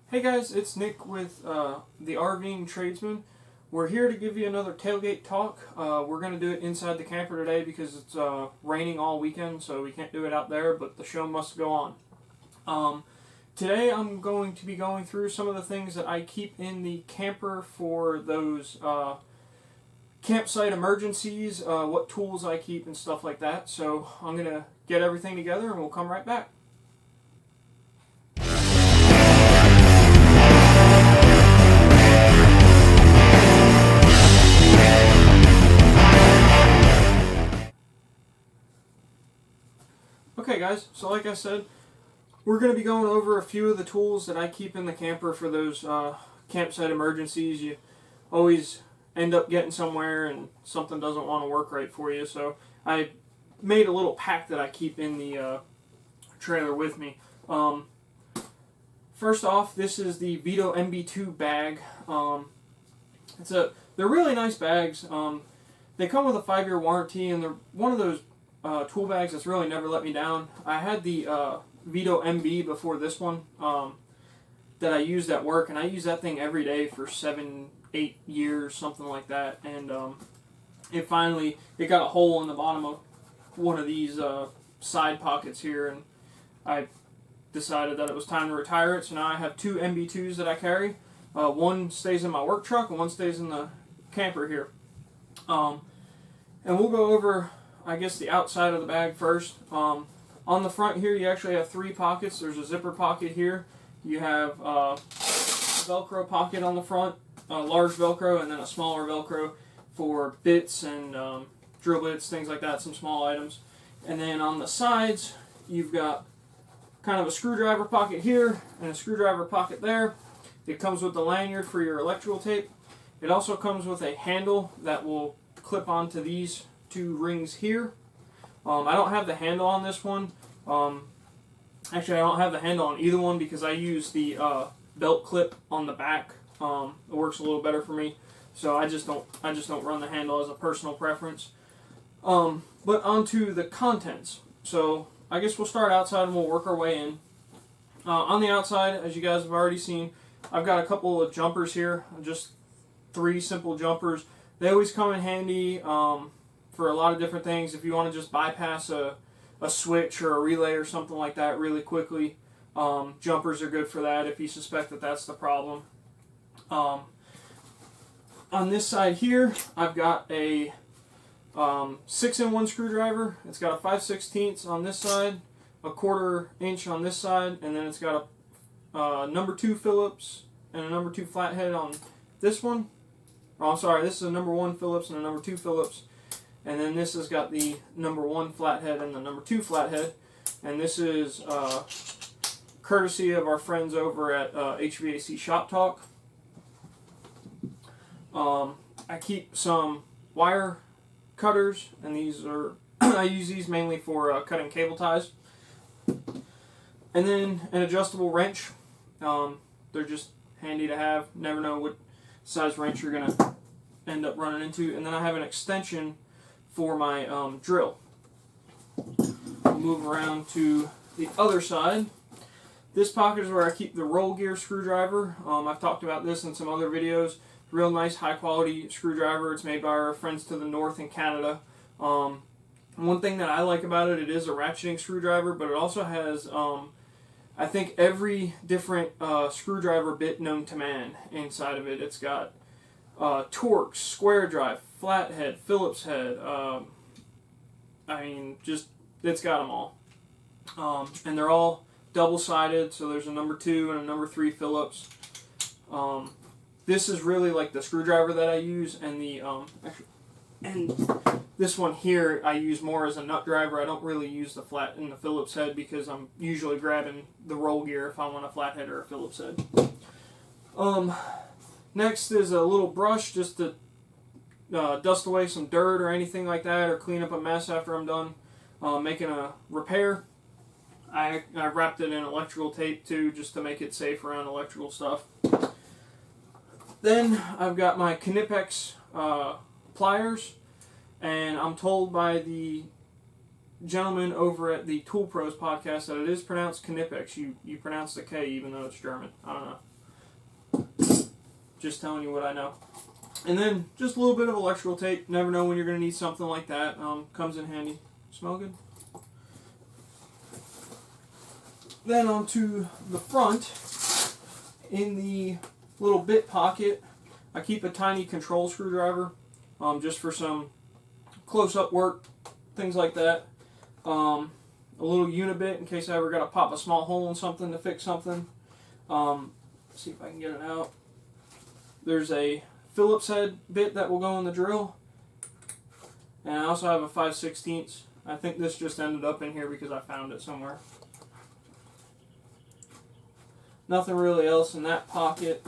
Hey guys, it's Nick with the RVing Tradesman. We're here to give you another tailgate talk. We're going to do it inside the camper today because it's raining all weekend, so we can't do it out there, but the show must go on. Today I'm going to be going through some of the things that I keep in the camper for those campsite emergencies, what tools I keep and stuff like that. So I'm going to get everything together and we'll come right back. Okay guys, so like I said, we're going to be going over a few of the tools that I keep in the camper for those campsite emergencies. You always end up getting somewhere and something doesn't want to work right for you, so I made a little pack that I keep in the trailer with me. First off, this is the Vito MB2 bag. They're really nice bags. They come with a 5-year warranty, and they're one of those tool bags that's really never let me down. I had the Vito MB before this one that I used at work, and I use that thing every day for 7-8 years, something like that. And it got a hole in the bottom of one of these side pockets here, and I decided that it was time to retire it. So now I have 2 MB2s that I carry. One stays in my work truck and one stays in the camper here. And we'll go over, I guess, the outside of the bag first. On the front here, you actually have 3 pockets. There's a zipper pocket here. You have a Velcro pocket on the front, a large Velcro, and then a smaller Velcro for bits and drill bits, things like that, some small items. And then on the sides, you've got kind of a screwdriver pocket here and a screwdriver pocket there. It comes with the lanyard for your electrical tape. It also comes with a handle that will clip onto these 2 rings here. I don't have the handle on this one. Actually, I don't have the handle on either one because I use the belt clip on the back. It works a little better for me, so I just don't run the handle as a personal preference. But onto the contents. So I guess we'll start outside and we'll work our way in. On the outside, as you guys have already seen, I've got a couple of jumpers here, just 3 simple jumpers. They always come in handy for a lot of different things. If you want to just bypass a switch or a relay or something like that really quickly, jumpers are good for that if you suspect that that's the problem. On this side here, I've got a 6-in-1 screwdriver. It's got a 5/16 on this side, a 1/4 inch on this side, and then it's got a number 2 Phillips and a number 2 flathead on this one. Oh, I'm sorry, this is a number 1 Phillips and a number 2 Phillips. And then this has got the number 1 flathead and the number 2 flathead. And this is courtesy of our friends over at HVAC Shop Talk. I keep some wire cutters, and these are I use these mainly for cutting cable ties. And then an adjustable wrench. They're just handy to have. Never know what size wrench you're going to end up running into. And then I have an extension for my drill. We'll move around to the other side. This pocket is where I keep the roll gear screwdriver. I've talked about this in some other videos. Real nice, high quality screwdriver. It's made by our friends to the north in Canada. One thing that I like about it, it is a ratcheting screwdriver, but it also has, I think, every different screwdriver bit known to man inside of it. It's got Torx, square drive, flathead, Phillips head. It's got them all. And they're all double-sided, so there's a number 2 and a number 3 Phillips. This is really like the screwdriver that I use, and this one here I use more as a nut driver. I don't really use the flat and the Phillips head because I'm usually grabbing the roll gear if I want a flathead or a Phillips head. Next is a little brush just to dust away some dirt or anything like that, or clean up a mess after I'm done making a repair. I wrapped it in electrical tape too, just to make it safe around electrical stuff. Then I've got my Knipex pliers, and I'm told by the gentleman over at the Tool Pros podcast that it is pronounced Knipex. You pronounce the K even though it's German. I don't know. just telling you what I know. And then just a little bit of electrical tape. Never know when you're going to need something like that. Comes in handy. Smell good? Then onto the front. In the little bit pocket, I keep a tiny control screwdriver, just for some close-up work, things like that. A little unibit in case I ever got to pop a small hole in something to fix something. Let's see if I can get it out. There's a Phillips head bit that will go in the drill. And I also have a 5/16. I think this just ended up in here because I found it somewhere. Nothing really else in that pocket.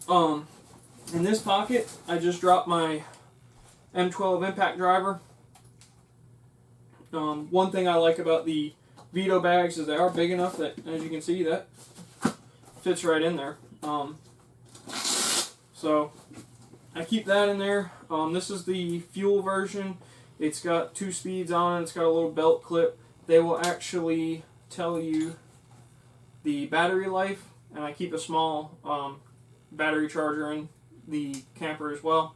In this pocket, I just dropped my M12 impact driver. One thing I like about the Vito bags is they are big enough that, as you can see, that fits right in there. So I keep that in there. This is the fuel version. It's got 2 speeds on it. It's got a little belt clip. They will actually tell you the battery life, and I keep a small battery charger in the camper as well.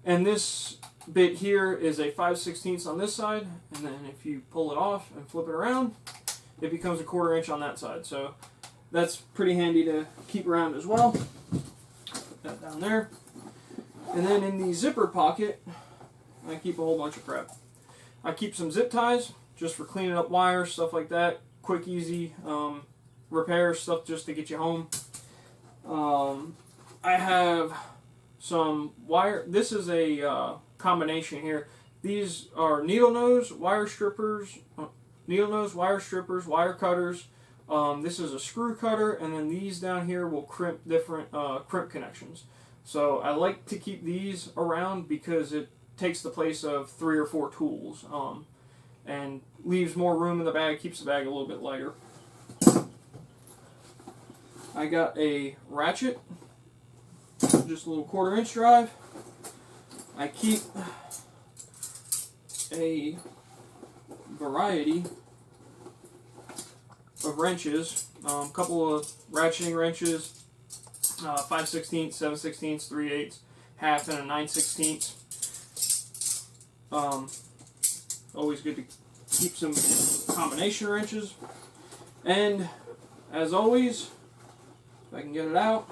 And this bit here is a 5/16 on this side, and then if you pull it off and flip it around, it becomes a 1/4 inch on that side. So that's pretty handy to keep around as well. Put that down there. And then in the zipper pocket, I keep a whole bunch of crap. I keep some zip ties just for cleaning up wires, stuff like that. Quick, easy repair stuff just to get you home. I have some wire. This is a combination here. These are needle nose, wire strippers, wire cutters. This is a screw cutter, and then these down here will crimp different crimp connections. So I like to keep these around because it takes the place of 3 or 4 tools, and leaves more room in the bag, keeps the bag a little bit lighter. I got a ratchet, just a little 1/4 inch drive. I keep a variety of wrenches, a couple of ratcheting wrenches, 5/16, 7/16, 3/8, half, and a 9/16. Always good to keep some combination wrenches. And as always, if I can get it out,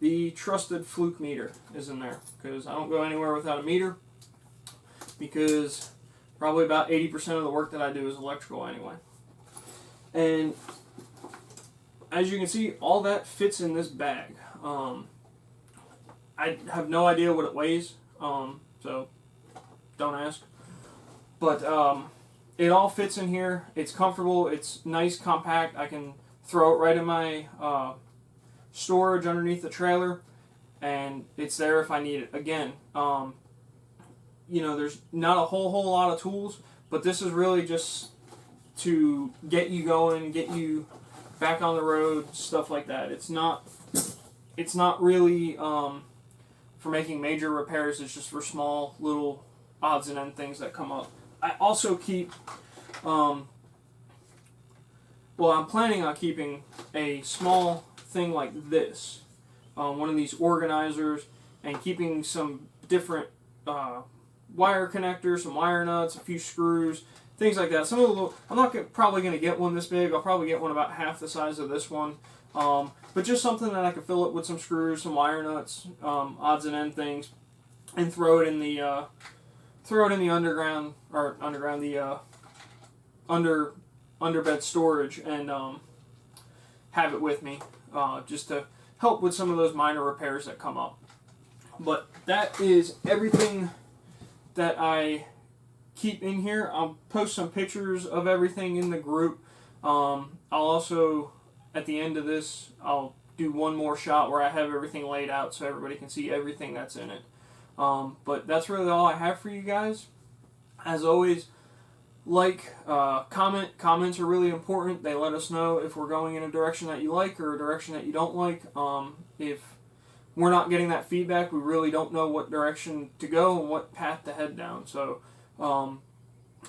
the trusted fluke meter is in there, because I don't go anywhere without a meter, because probably about 80% of the work that I do is electrical anyway. And as you can see, all that fits in this bag. I have no idea what it weighs, so don't ask. But it all fits in here. It's comfortable. It's nice, compact. I can throw it right in my storage underneath the trailer, and it's there if I need it. Again, there's not a whole lot of tools, but this is really just to get you going, get you back on the road, stuff like that. It's not really for making major repairs. It's just for small little odds and end things that come up. I also keep, I'm planning on keeping a small thing like this, one of these organizers, and keeping some different wire connectors, some wire nuts, a few screws, things like that. Some of the little, I'm not probably going to get one this big. I'll probably get one about half the size of this one, but just something that I can fill it with some screws, some wire nuts, odds and end things, and throw it in the underbed storage, and have it with me, just to help with some of those minor repairs that come up. But that is everything that I keep in here. I'll post some pictures of everything in the group. I'll also, at the end of this, I'll do one more shot where I have everything laid out so everybody can see everything that's in it. But that's really all I have for you guys. As always, comment. Comments are really important. They let us know if we're going in a direction that you like or a direction that you don't like. If we're not getting that feedback, we really don't know what direction to go and what path to head down. So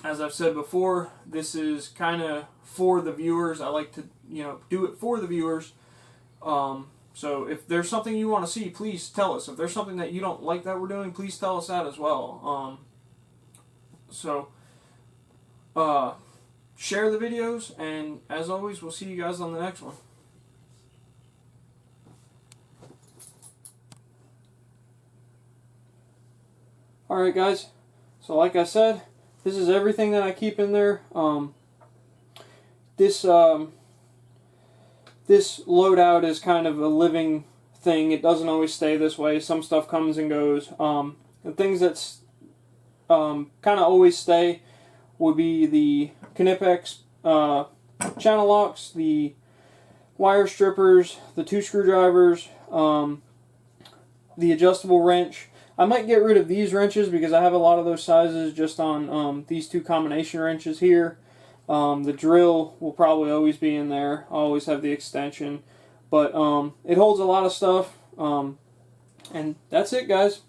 as I've said before, this is kind of for the viewers. I like to, do it for the viewers. So if there's something you want to see, please tell us. If there's something that you don't like that we're doing, please tell us that as well. Share the videos, and as always, we'll see you guys on the next one. Alright guys, so like I said, this is everything that I keep in there. This loadout is kind of a living thing. It doesn't always stay this way. Some stuff comes and goes. The things that's kind of always stay would be the Knipex channel locks, the wire strippers, the 2 screwdrivers, the adjustable wrench. I might get rid of these wrenches because I have a lot of those sizes just on these 2 combination wrenches here. The drill will probably always be in there. I'll always have the extension. But it holds a lot of stuff. And that's it, guys.